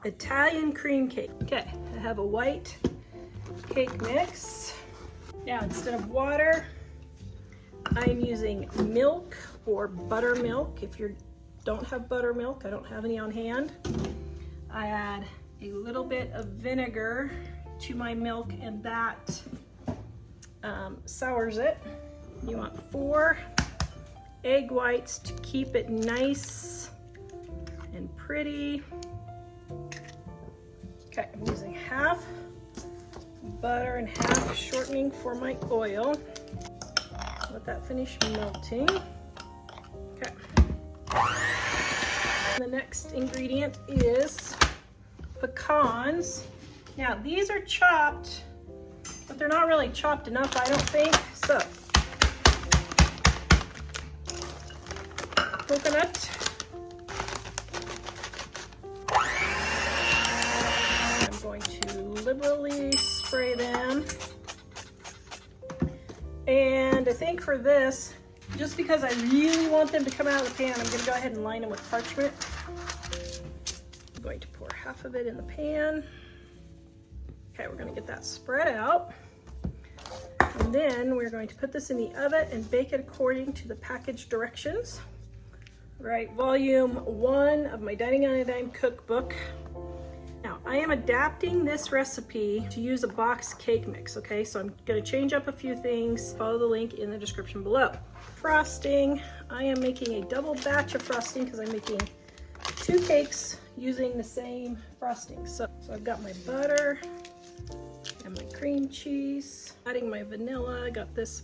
Italian cream cake. Okay, I have a white cake mix. Now instead of water, I'm using milk or buttermilk. If you don't have buttermilk, I don't have any on hand. I add a little bit of vinegar to my milk, and that sours it. You want 4 egg whites to keep it nice and pretty. Okay, I'm using half butter and half shortening for my oil. Let that finish melting. Okay. The next ingredient is pecans. Now these are chopped, but they're not really chopped enough, I don't think. So, coconut. I'm going to liberally spray them. And I think for this, just because I really want them to come out of the pan, I'm going to go ahead and line them with parchment. I'm going to pour half of it in the pan. Okay, we're going to get that spread out. And then we're going to put this in the oven and bake it according to the package directions. Right, volume 1 of my Dining on a Dime cookbook. Now, I am adapting this recipe to use a box cake mix, okay? So I'm gonna change up a few things. Follow the link in the description below. Frosting, I am making a double batch of frosting because I'm making 2 cakes using the same frosting. So I've got my butter and my cream cheese. Adding my vanilla, I got this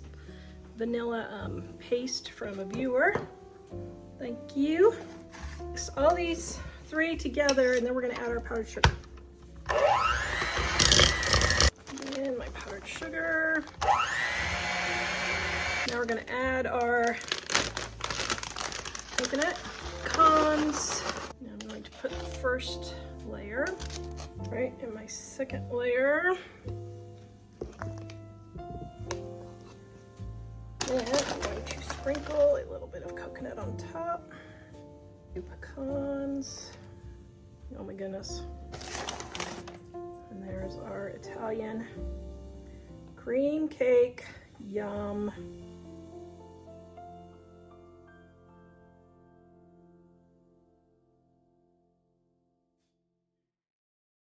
vanilla paste from a viewer. Thank you. Mix all these 3 together, and then we're going to add our powdered sugar. And my powdered sugar. Now we're going to add our coconut, pecans. Now I'm going to put the first layer right in my second layer. And I'm going to sprinkle a little bit of coconut on top. 2 pecans. Oh my goodness. And there's our Italian cream cake. Yum.